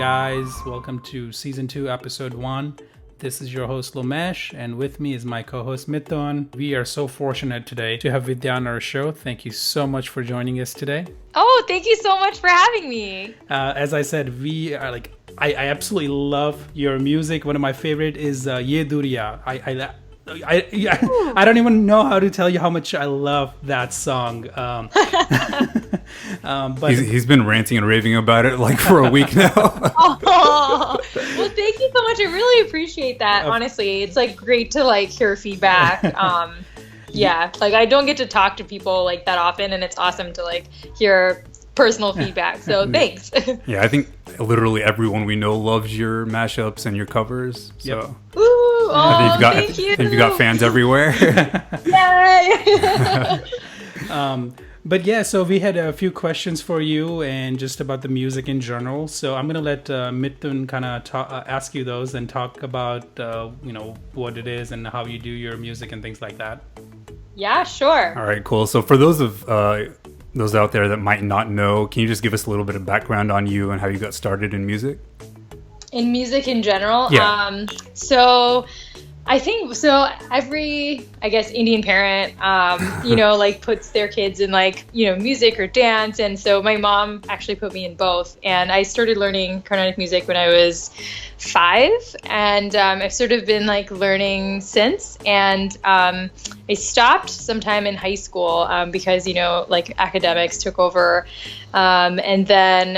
guys? Welcome to Season 2, Episode 1. This is your host Lomesh, and with me is my co-host Mithun. We are so fortunate today to have Vidya on our show. Thank you so much for joining us today. Oh, thank you so much for having me. As I said, we are I absolutely love your music. One of my favorite is Ye Duriya. I don't even know how to tell you how much I love that song. But he's been ranting and raving about it like for a week now. Oh, well, thank you so much. I really appreciate that. Honestly, it's like great to like hear feedback. Yeah, like I don't get to talk to people like that often, and it's awesome to like hear personal feedback. So thanks. Yeah, I think literally everyone we know loves your mashups and your covers. So. Yep. Ooh, thank you. You've got fans everywhere. Yay! But yeah, so we had a few questions for you and just about the music in general. So I'm going to let Mithun kind of ask you those and talk about, what it is and how you do your music and things like that. Yeah, sure. All right, cool. So for those out there that might not know, can you just give us a little bit of background on you and how you got started in music? In music in general? Yeah. So I think every, I guess, Indian parent, like puts their kids in like, music or dance. And so my mom actually put me in both. And I started learning Carnatic music when I was 5. And I've sort of been like learning since. And I stopped sometime in high school because, like academics took over. And then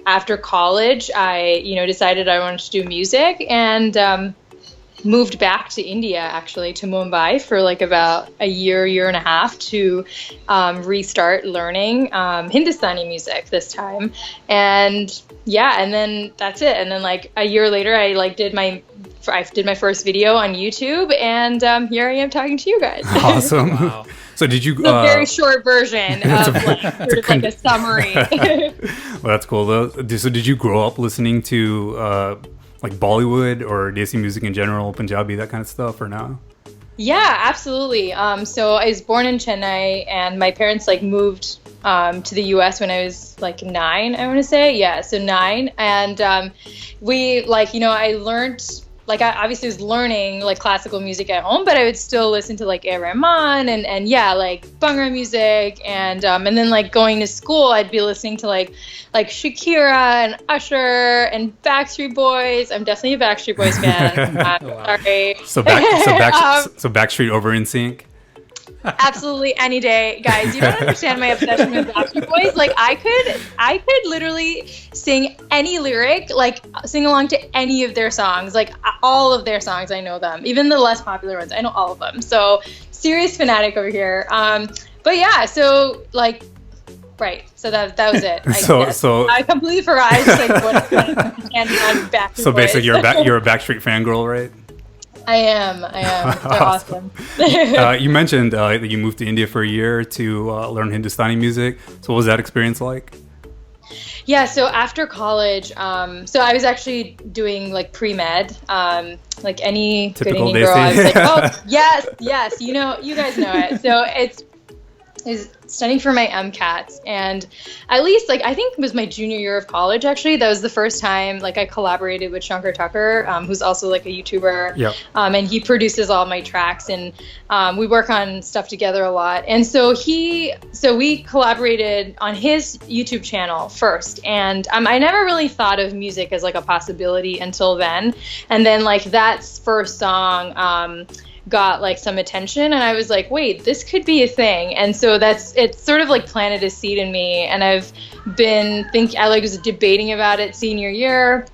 after college, I, decided I wanted to do music and moved back to India, actually, to Mumbai for like about a year and a half to restart learning Hindustani music this time. And then that's it. And then like a year later, I did my first video on YouTube, and here I am talking to you guys. Awesome. Wow. So did you? It's a very short version of like a summary. Well, that's cool though. So did you grow up listening to like Bollywood or Desi music in general, Punjabi, that kind of stuff, or no? Yeah, absolutely. So I was born in Chennai, and my parents like moved to the US when I was like 9, I want to say. Yeah, so 9. And we I learned, like I obviously was learning like classical music at home, but I would still listen to like A. Rahman and like Bhangra music, and then like going to school, I'd be listening to like Shakira and Usher and Backstreet Boys. I'm definitely a Backstreet Boys fan. Wow. Sorry. So Backstreet over NSYNC. Absolutely, any day, guys. You don't understand my obsession with Backstreet Boys. Like I could literally sing any lyric, like sing along to any of their songs, like all of their songs. I know them, even the less popular ones. I know all of them. So serious fanatic over here. But yeah, so like. Right, so that was it. So I completely forgot. I just like what Backstreet So basically, Boys. you're a Backstreet fangirl, right? I am. They're awesome. You mentioned that you moved to India for a year to learn Hindustani music. So what was that experience like? Yeah, so after college, so I was actually doing like pre-med, like any typical good Indian girl. I was like, oh yes, you guys know it. So I was studying for my MCATs, and at least like I think it was my junior year of college, actually. That was the first time like I collaborated with Shankar Tucker, who's also like a YouTuber. Yep. And he produces all my tracks, and we work on stuff together a lot. And so we collaborated on his YouTube channel first, and I never really thought of music as like a possibility until then. And then like that first song got like some attention, and I was like, wait, this could be a thing. And so it's sort of like planted a seed in me, and I've been I was debating about it senior year,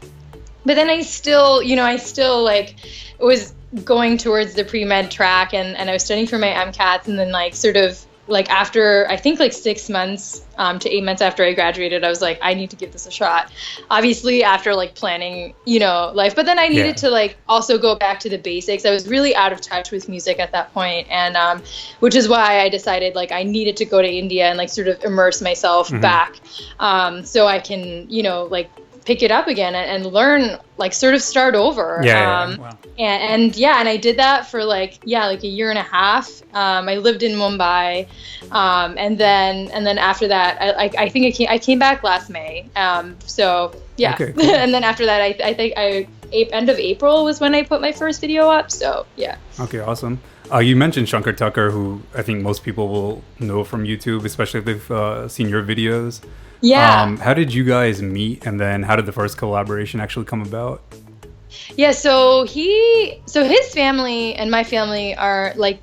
but then I still like was going towards the pre-med track, and I was studying for my MCATs, and then like sort of like after I think like 6 months to 8 months after I graduated, I was like, I need to give this a shot. Obviously after like planning, life, but then I needed to like also go back to the basics. I was really out of touch with music at that point, and which is why I decided like I needed to go to India and like sort of immerse myself back, so I can like pick it up again and learn, like sort of start over. Wow. And I did that for like a year and a half. I lived in Mumbai, and then after that, I think I came back last May. Okay, cool. And then after that, I think end of April was when I put my first video up. So yeah. Okay, awesome. You mentioned Shankar Tucker, who I think most people will know from YouTube, especially if they've seen your videos. Yeah. How did you guys meet, and then how did the first collaboration actually come about? Yeah, so his family and my family are like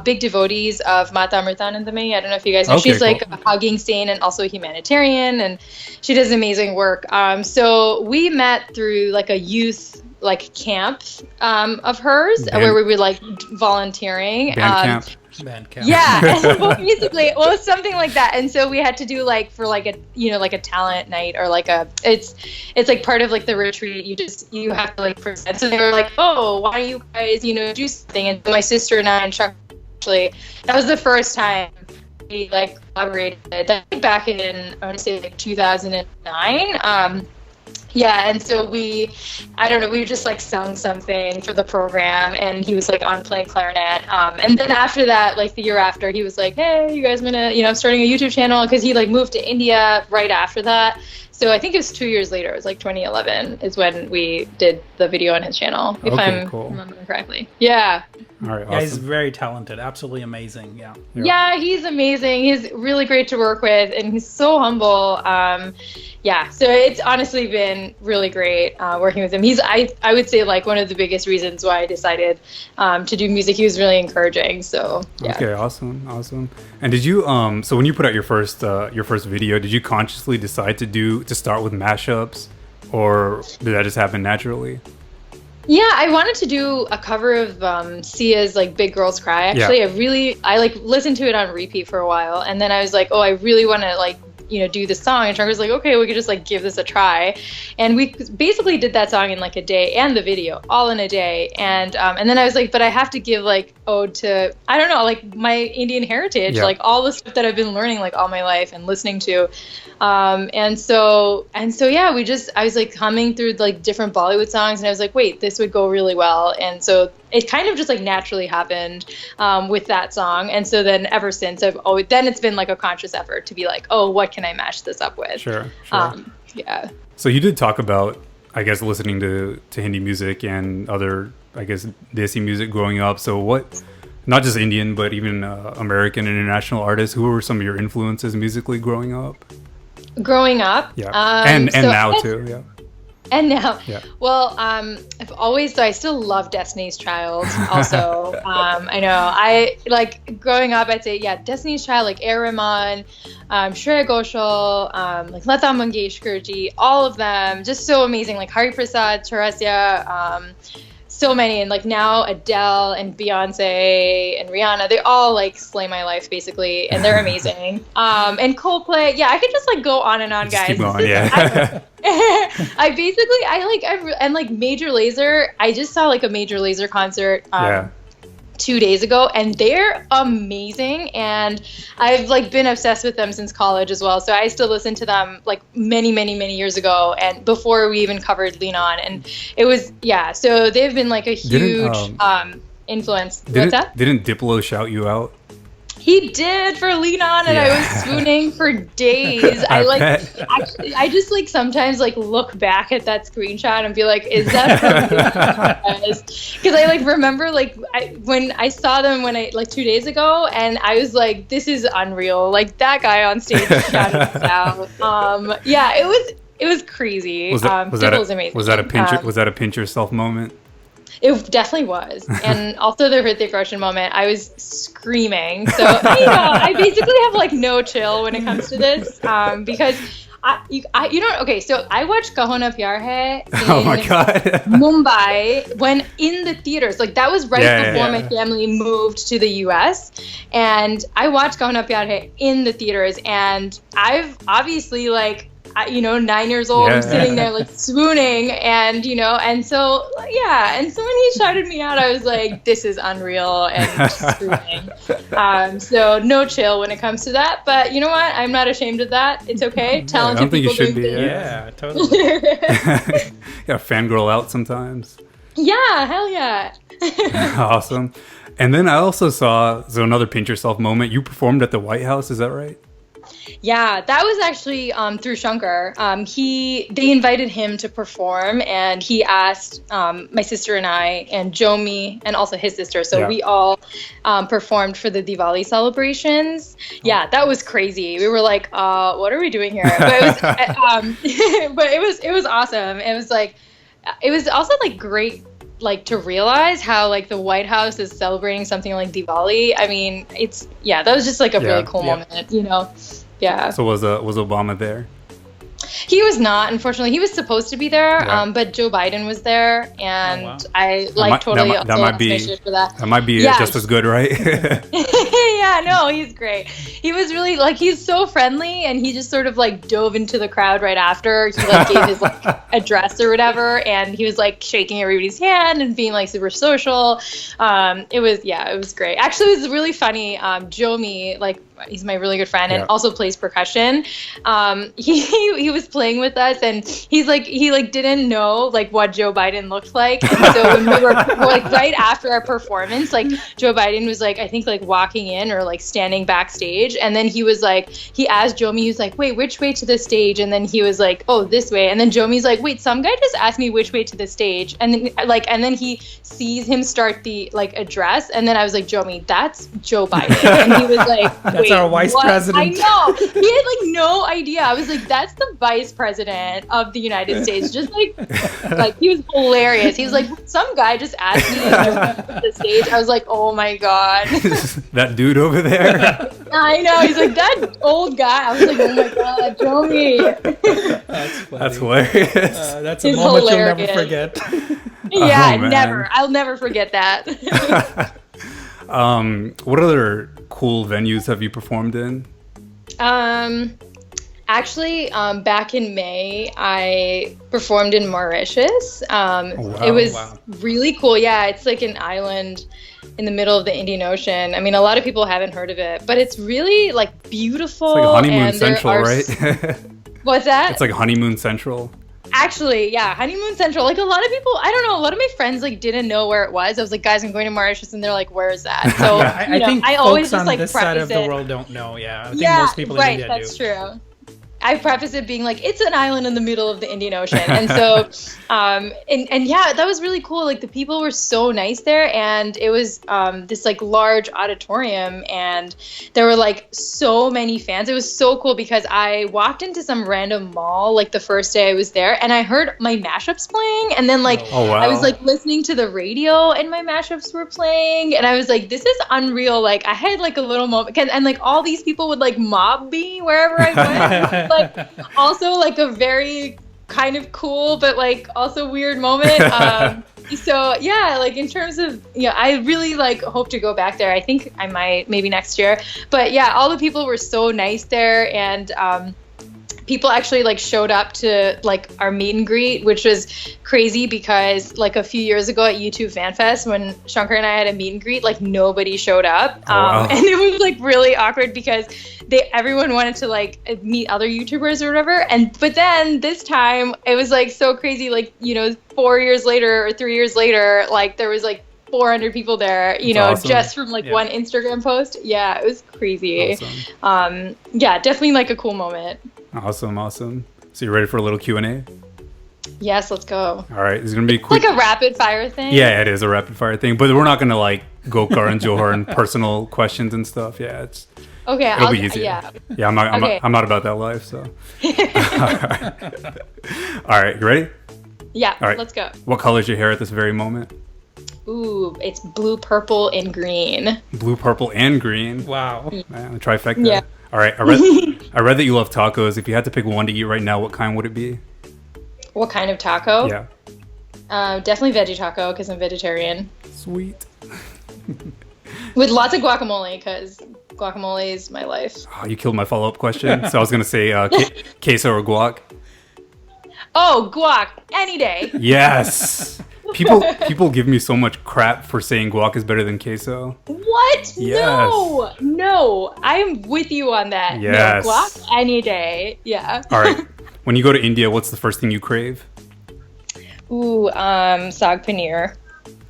big devotees of Mata Amritanandamayi. I don't know if you guys know. Okay, She's cool. like a hugging saint and also a humanitarian, and she does amazing work. So we met through like a youth like camp of hers where we were like volunteering. Band camp. Yeah, well, basically, something like that. And so we had to do like for like a talent night, or like it's like part of like the retreat. You have to like present. So they were like, oh, why don't you guys do something? And my sister and I and Chuck, actually, that was the first time we like collaborated. That was back in, I want to say like 2009. Yeah, and so we just like sung something for the program, and he was like on playing clarinet. And then after that, like the year after, he was like, hey, you guys gonna, I'm starting a YouTube channel, because he like moved to India right after that. So I think it was 2 years later. It was like 2011 is when we did the video on his channel, if I'm remembering correctly. Yeah. All right, awesome. Yeah, he's very talented, absolutely amazing. Yeah, he's amazing. He's really great to work with, and he's so humble. So it's honestly been really great working with him. He's, I would say, like one of the biggest reasons why I decided to do music. He was really encouraging. So yeah. Okay, awesome. And did you so when you put out your first video, did you consciously decide to start with mashups, or did that just happen naturally? Yeah, I wanted to do a cover of Sia's like Big Girls Cry. Actually, I like listened to it on repeat for a while, and then I was like, oh, I really want to like do the song. And Trevor was like, okay, we could just like give this a try. And we basically did that song in like a day, and the video all in a day. And then I was like, but I have to give like ode to, I don't know, like my Indian heritage, like all the stuff that I've been learning like all my life and listening to. And so yeah, I was like humming through like different Bollywood songs, and I was like, wait, this would go really well. And so it kind of just like naturally happened with that song. And so then ever since then it's been like a conscious effort to be like, oh, what can I mash this up with? Sure. Yeah. So you did talk about, I guess, listening to Hindi music and other, I guess, Desi music growing up. So what, not just Indian, but even American and international artists, who were some of your influences musically growing up? Growing up? Yeah. And now too, yeah. And now, yeah. Well, I still love Destiny's Child also. I know, I like growing up, I'd say, yeah, Destiny's Child, like A. Rahman, Shreya Ghoshal, like Lata Mangeshkar ji, all of them, just so amazing, like Hari Prasad, Chaurasiya, so many. And like now Adele and Beyonce and Rihanna, they all like slay my life basically, and they're amazing. And Coldplay, yeah, I could just like go on and on, guys. Keep going, yeah. And like Major Lazer, I just saw like a Major Lazer concert 2 days ago, and they're amazing, and I've like been obsessed with them since college as well. So I still listen to them like many years ago, and before we even covered Lean On, and it was so they've been like a huge influence. What's that? Didn't Diplo shout you out? He did for Lean On, and I was swooning for days. I just like sometimes like look back at that screenshot and be like, is that because I like remember like when I saw them like 2 days ago, and I was like, this is unreal. Like that guy on stage shouting us out. It was crazy. Was amazing. Was that a pinch yourself moment? It definitely was. And also the Hrithik Roshan moment, I was screaming. So, I basically have like no chill when it comes to this, because so I watched Kaho Na Pyar Hai in Mumbai when in the theaters. Like that was right before my family moved to the US. And I watched Kaho Na Pyar Hai in the theaters, and I've obviously like 9 years old. Yeah. I'm sitting there like swooning, and and so when he shouted me out, I was like, this is unreal and swooning. So no chill when it comes to that, but you know what? I'm not ashamed of that. It's okay. Talented I don't think people you should doing be. things. Yeah, totally. Yeah, fangirl out sometimes. Yeah, hell yeah. Awesome. And then I also saw, so another pinch yourself moment. You performed at the White House, is that right? Yeah, that was actually through Shankar. They invited him to perform, and he asked my sister and I, and Jomi, and also his sister. So we all performed for the Diwali celebrations. Yeah, that was crazy. We were like, "What are we doing here?" But it was awesome. It was also like great. Like to realize how like the White House is celebrating something like Diwali. I mean, that was just like a really cool moment, Yeah. So was Obama there? He was not, unfortunately. He was supposed to be there, but Joe Biden was there, and I totally lost my shit for that. That might be just as good, right? Yeah, no, he's great. He was really he's so friendly, and he just sort of like dove into the crowd right after he like gave his like address or whatever, and he was like shaking everybody's hand and being like super social. It was great. Actually, it was really funny. Jomi, like, he's my really good friend and also plays percussion. He was playing with us, and he didn't know like what Joe Biden looked like. And so when we were like right after our performance, like Joe Biden was like, I think like walking in or like standing backstage, and then he asked Jomi, he was like, wait, which way to the stage? And then he was like, oh, this way. And then Jomi's like, wait, some guy just asked me which way to the stage. And then he sees him start the like address, and then I was like, Jomi, that's Joe Biden. And he was like, that's our vice president. I know. He had like no idea. I was like, that's the vice president of the United States. Just like he was hilarious. He was like, some guy just asked me to the stage. I was like, oh my God. That dude over there. I know. He's like, that old guy. I was like, oh my God, Jomi. That's funny. That's hilarious. That's a moment hilarious. You'll never forget. Yeah, never. I'll never forget that. What other cool venues have you performed in? Actually, back in May, I performed in Mauritius. It was really cool. Yeah, it's like an island in the middle of the Indian Ocean. I mean, a lot of people haven't heard of it, but it's really like beautiful. It's like Honeymoon Central, right? What's that? It's like Honeymoon Central. Actually, yeah, Honeymoon Central. Like a lot of people, I don't know, a lot of my friends like didn't know where it was. I was like, guys, I'm going to Mauritius, and they're like, where is that? So I think I folks always just on like this side of the world don't know. Yeah, I think most people in India do. That's true. I preface it being like, it's an island in the middle of the Indian Ocean. And so, and yeah, that was really cool. Like the people were so nice there, and it was this like large auditorium, and there were like so many fans. It was so cool because I walked into some random mall like the first day I was there, and I heard my mashups playing, and then like I was like listening to the radio and my mashups were playing, and I was like, this is unreal. Like I had like a little moment, and like all these people would like mob me wherever I went. Like also like a very kind of cool but like also weird moment. So yeah, like in terms of I really like hope to go back there. I think I might maybe next year. But yeah, all the people were so nice there, and people actually like showed up to like our meet and greet, which was crazy because like a few years ago at YouTube Fan Fest when Shankar and I had a meet and greet, like nobody showed up. And it was like really awkward because everyone wanted to like meet other YouTubers or whatever. But then this time it was like so crazy, like 4 years later or 3 years later, like there was like 400 people there, awesome. Just from like one Instagram post. Yeah, it was crazy. Awesome. Yeah, definitely like a cool moment. Awesome. So you ready for a little Q&A? Yes, let's go. All right, it's gonna be quick. Like a rapid fire thing. Yeah, it is a rapid fire thing, but we're not gonna like go Karan Johar and personal questions and stuff. Yeah, it's okay. It'll be easy. Yeah, I'm not about that life. So. All right, you ready? Yeah. All right. Let's go. What color is your hair at this very moment? Ooh, it's blue, purple, and green. Blue, purple, and green. Wow. Man, the trifecta. Yeah. All right. I read that you love tacos. If you had to pick one to eat right now, what kind would it be? What kind of taco? Yeah. Definitely veggie taco because I'm vegetarian. Sweet. With lots of guacamole because Guacamole is my life. Oh, you killed my follow-up question. So I was gonna say queso or guac. Oh, guac any day. Yes. People give me so much crap for saying guac is better than queso. What? Yes. No. I'm with you on that. Yes. No, guac any day. Yeah. All right. When you go to India, what's the first thing you crave? Ooh, saag paneer.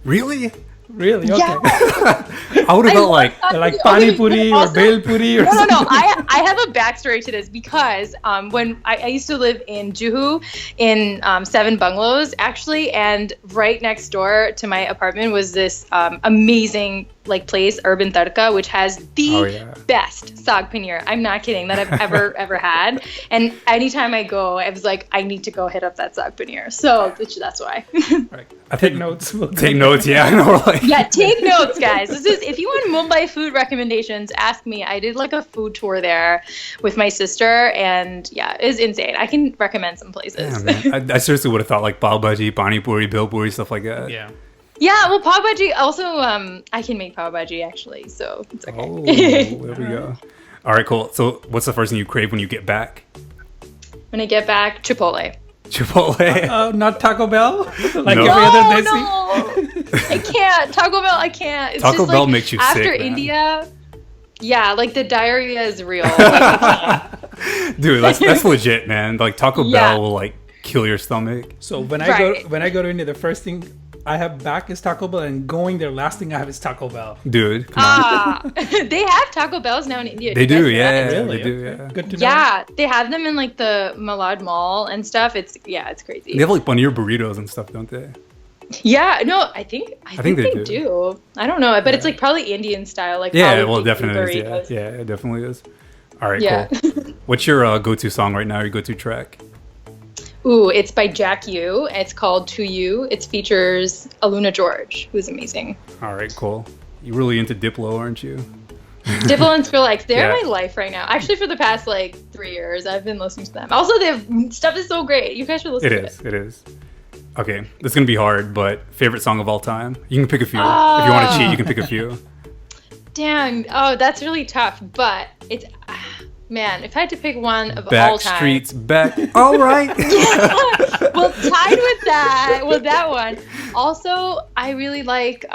Really? Really? Okay. Yeah. I would have felt like Like pani puri or bel puri or No. something. I have a backstory to this because when I used to live in Juhu in 7 bungalows actually, and right next door to my apartment was this amazing like place, Urban Tadka, which has the best saag paneer. I'm not kidding, that I've ever had. And anytime I go, I was like, I need to go hit up that saag paneer. So that's why. Right. I take notes. take notes. Yeah, I know. Like, Yeah, take notes, guys. This is if you want Mumbai food recommendations, ask me. I did like a food tour there with my sister, and yeah, it's insane. I can recommend some places. yeah, man. I seriously would have thought like pav bhaji, pani puri, bel puri, stuff like that. Yeah. Yeah, well, pav bhaji also. I can make pav bhaji actually, so it's okay. Oh, there we go. All right, cool. So, what's the first thing you crave when you get back? When I get back, Chipotle. Chipotle. Not Taco Bell? Like No. every other Desi? No, I can't. Taco Bell, I can't. It's Taco just, Bell like, makes you after sick, man. India. Yeah, like the diarrhea is real. Like, I can't. Dude, that's legit, man. Like Taco Bell will like kill your stomach. So when Right. I go to India, the first thing I have back is Taco Bell, and going there, last thing I have is Taco Bell. Dude, come on. They have Taco Bells now in India. They You guys do, know that? yeah. Really? They do, Okay. yeah. Good to know. Yeah, they have them in like the Malad Mall and stuff. It's crazy. They have like paneer burritos and stuff, don't they? Yeah, no, I think think they they do. I don't know, but it's like probably Indian style, like Yeah, probably well, it beef definitely is. burritos. Yeah, it definitely is. All right, Yeah. cool. What's your go-to song right now? Your go-to track? Ooh, it's by Jack Yu. It's called To You. It features Aluna George, who's amazing. All right, cool. You really into Diplo, aren't you? Diplo and Skrillex, they're Yeah. my life right now. Actually, for the past like 3 years, I've been listening to them. Also, their stuff is so great. You guys should listen to it. It is. Okay, this is gonna be hard, but favorite song of all time? You can pick a few. If you want to cheat, you can pick a few. Damn. Oh, that's really tough. But it's man, if I had to pick one of all time. Backstreet's back. All right. Well, tied with that, that one. Also, I really like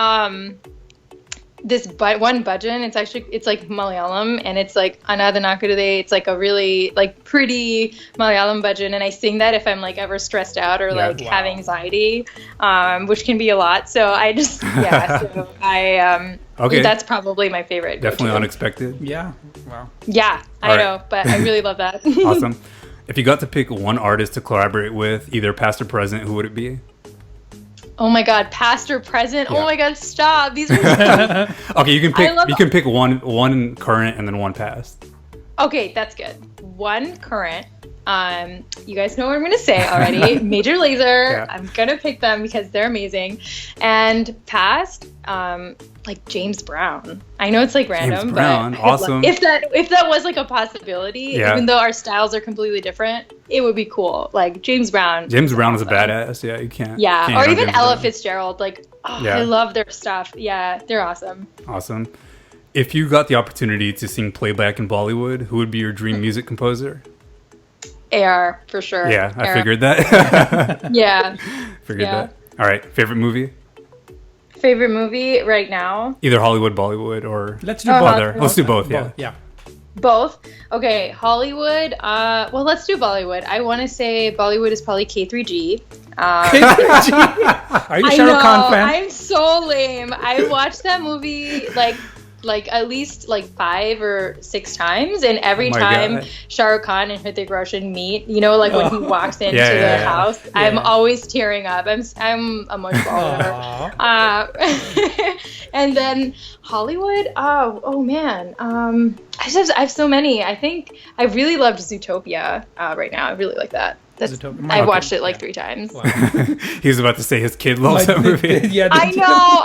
this one bhajan. It's like Malayalam, and it's like Anadanakurude. It's like a really like pretty Malayalam bhajan, and I sing that if I'm like ever stressed out or like have anxiety, which can be a lot. So I just so I Okay. that's probably my favorite. Definitely go-to. unexpected. Yeah. Wow. Yeah, I All right. know, but I really love that. Awesome. If you got to pick one artist to collaborate with, either past or present, who would it be? Oh my god, past or present? Yeah. Oh my god, stop. These are Okay, you can I love- pick one current and then one past. Okay, that's good. One current. You guys know what I'm gonna say already. Major Lazer. Yeah. I'm gonna pick them because they're amazing. And past, like James Brown. I know it's like random, Brown, but I'd love- awesome. if that was like a possibility, Yeah. even though our styles are completely different, it would be cool. Like James Brown. James Brown is a awesome. badass. Yeah, you can't. Yeah, can't or hate on even James Ella Brown. Fitzgerald. Like, oh, Yeah. I love their stuff. Yeah, they're awesome. Awesome. If you got the opportunity to sing playback in Bollywood, who would be your dream music composer? AR for sure. Yeah, I AR. figured that. Yeah. Figured Yeah. that. All right, favorite movie? Favorite movie right now? Either Hollywood, Bollywood, or Let's do Oh, both. other. Let's do both. Yeah. Yeah. Both. Okay, Hollywood. Well, let's do Bollywood. I want to say Bollywood is probably K3G. Are you a Shah Rukh Khan fan? I'm so lame. I watched that movie like at least like 5 or 6 times, and every Oh my time God. Shah Rukh Khan and Hrithik Roshan meet, you know, like when he walks into Yeah, the yeah, yeah. house, I'm Yeah. always tearing up. I'm a much baller. Aw. And then Hollywood. Oh man. I have so many. I think I really loved Zootopia right now. I really like that. Zootopia. I Okay. watched it like Yeah. 3 times. Wow. He was about to say his kid loves that movie. Yeah, I know.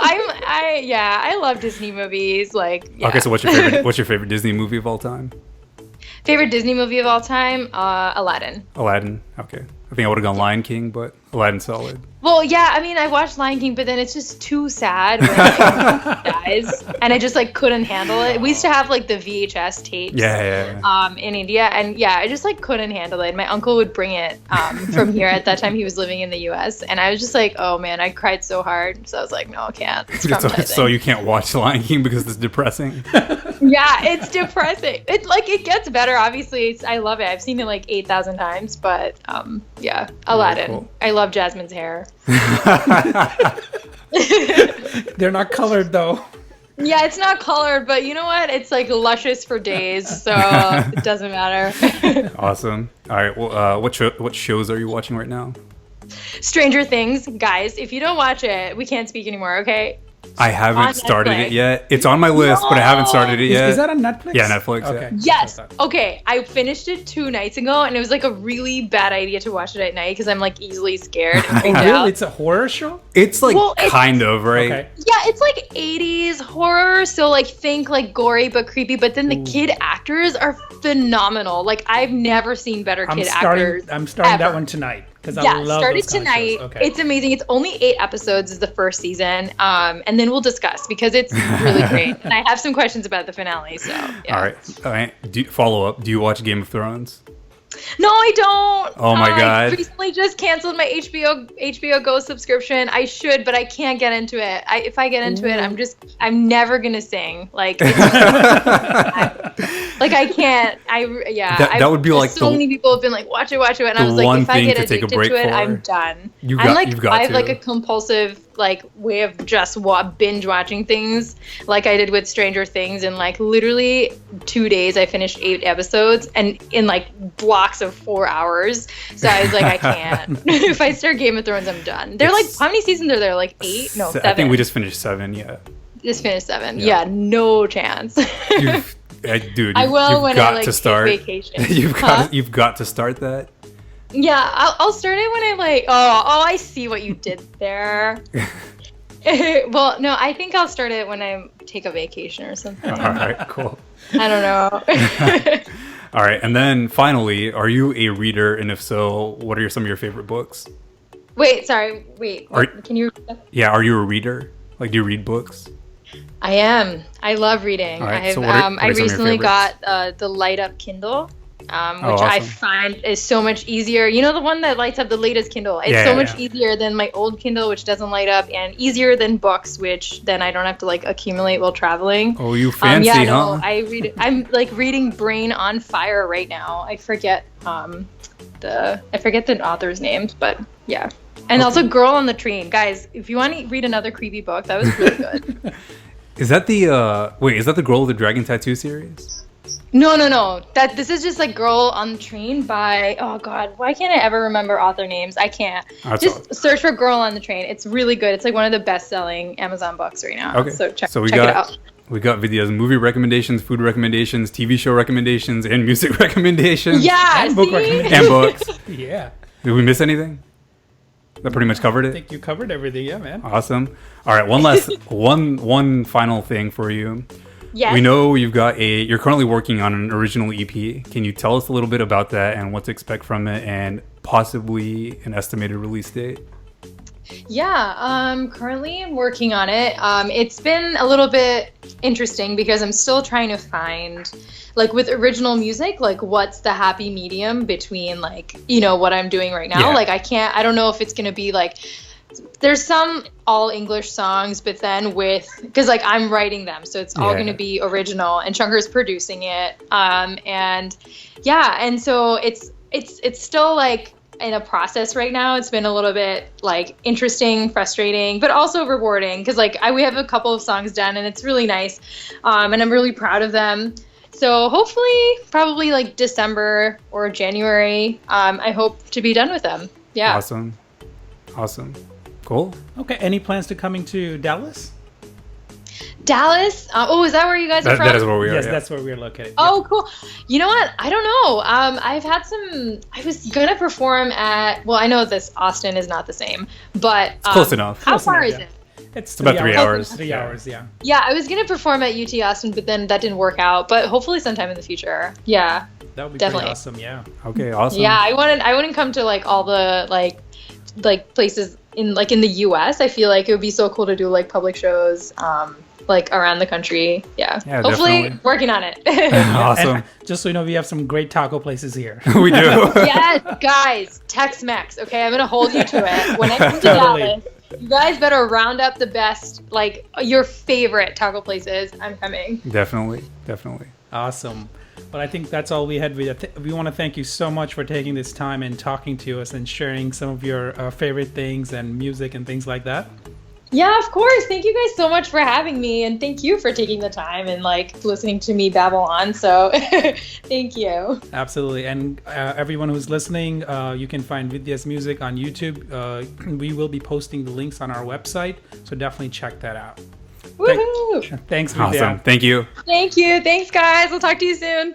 I love Disney movies. Like, yeah. Okay, so what's your favorite Disney movie of all time? Favorite Disney movie of all time? Aladdin. Aladdin. Okay. I think I would have gone Lion King, but Aladdin's solid. Well, yeah, I mean, I watched Lion King, but then it's just too sad when he dies, and I just like couldn't handle it. We used to have like the VHS tapes, in India, and yeah, I just like couldn't handle it. My uncle would bring it from here. At that time, he was living in the U.S., and I was just like, oh man, I cried so hard. So I was like, no, I can't. It's traumatizing. So you can't watch Lion King because it's depressing. Yeah, it's depressing. It gets better. Obviously, I love it. I've seen it like 8,000 times, but yeah, Aladdin. Cool. I love Jasmine's hair. They're not colored though. Yeah, it's not colored, but you know what? It's like luscious for days, so it doesn't matter. Awesome. All right. Well, what shows are you watching right now? Stranger Things, guys. If you don't watch it, we can't speak anymore. Okay. I haven't started it yet. It's on my list, but I haven't started it yet. Is that on Netflix? Yeah, Netflix. Okay. Yeah. Yes. Okay. I finished it 2 nights ago, and it was like a really bad idea to watch it at night because I'm like easily scared. And freaked out. It's a horror show? It's like kind of, right? Okay. Yeah, it's like 80s horror, so like think like gory but creepy, but then the kid actors are phenomenal. Like I've never seen better kid actors. I'm starting ever. that one tonight. I love start it those kind of tonight. shows. Okay. It's amazing. It's only 8 episodes is the first season, and then we'll discuss because it's really great. And I have some questions about the finale. So yeah. All right. Follow up. Do you watch Game of Thrones? No, I don't. Oh my God. I recently just canceled my HBO Go subscription. I should, but I can't get into it. If I get into it, I'm never gonna sing. Like, it's like I can't. That would be like so many people have been like, watch it, and I was like, if I get addicted to it, I'm done. I have like a compulsive like way of just binge watching things, like I did with Stranger Things, and like literally 2 days I finished 8 episodes, and in like blocks of 4 hours. So I was like, I can't. If I start Game of Thrones, I'm done. They're like, how many seasons are there? Like 8? No, 7. I think we just finished 7. Yeah. Just finished 7. Yeah, no chance. Dude, I will when I like to start. take vacation. You've got to start that. Yeah, I'll start it when I like. Oh, I see what you did there. Well, no, I think I'll start it when I take a vacation or something. All right, cool. I don't know. All right, and then finally, are you a reader? And if so, what are some of your favorite books? Wait. Can you? Yeah, are you a reader? Like, do you read books? I am. I love reading. Right, I recently got the Light Up Kindle. Which awesome. I find is so much easier. You know, the one that lights up, the latest Kindle. It's so much easier than my old Kindle, which doesn't light up, and easier than books, which then I don't have to like accumulate while traveling. Oh, you fancy, huh? No, I read it. I'm like reading Brain on Fire right now. I forget the author's names, but yeah. And also Girl on the Train. Guys, if you want to read another creepy book, that was really good. Is that the Girl with the Dragon Tattoo series? No. This is just like Girl on the Train by, oh God, why can't I ever remember author names? I can't. Search for Girl on the Train. It's really good. It's like one of the best-selling Amazon books right now. Okay. So check it out. We got Vidya's movie recommendations, food recommendations, TV show recommendations, and music recommendations. Yeah, and book recommendations. And books. Yeah. Did we miss anything? That pretty much covered it? I think you covered everything, yeah, man. Awesome. All right, one final thing for you. Yes. We know you're currently working on an original EP. Can you tell us a little bit about that and what to expect from it and possibly an estimated release date? Yeah, currently I'm working on it. It's been a little bit interesting because I'm still trying to find, like with original music, like what's the happy medium between like, you know, what I'm doing right now. Yeah. Like I don't know if it's going to be like, there's some all English songs, but then because like I'm writing them, so it's all going to be original, and Chunker's producing it. And so it's still like in a process right now. It's been a little bit like interesting, frustrating, but also rewarding because like we have a couple of songs done, and it's really nice, and I'm really proud of them. So hopefully, probably like December or January, I hope to be done with them. Yeah. Awesome. Cool. Okay. Any plans to coming to Dallas? Dallas? Is that where you guys are from? That is where we are. Yes, that's where we're located. Oh, cool. You know what? I don't know. I was going to perform at, well, I know this Austin is not the same, but it's close enough. How far is it? It's about 3 hours. 3 hours, yeah. Yeah, I was going to perform at UT Austin, but then that didn't work out, but hopefully sometime in the future. Yeah. That would be definitely pretty awesome, yeah. Okay, awesome. Yeah, I wouldn't come to like all the like places in the US. I feel like it would be so cool to do like public shows like around the country. Yeah. Hopefully definitely. working on it. Awesome. And just so you know, we have some great taco places here. We do. Yes, guys, Tex-Mex. Okay, I'm gonna hold you to it. When I come to Totally. Dallas, you guys better round up the best, like your favorite taco places. I'm coming. Definitely. Awesome. But I think that's all we had. We want to thank you so much for taking this time and talking to us and sharing some of your favorite things and music and things like that. Yeah, of course. Thank you guys so much for having me, and thank you for taking the time and like listening to me babble on. So, thank you. Absolutely. And everyone who's listening, you can find Vidya's music on YouTube. We will be posting the links on our website, so definitely check that out. Woohoo! Thanks, Vidya. Awesome. Thank you. Thank you. Thanks, guys. We'll talk to you soon.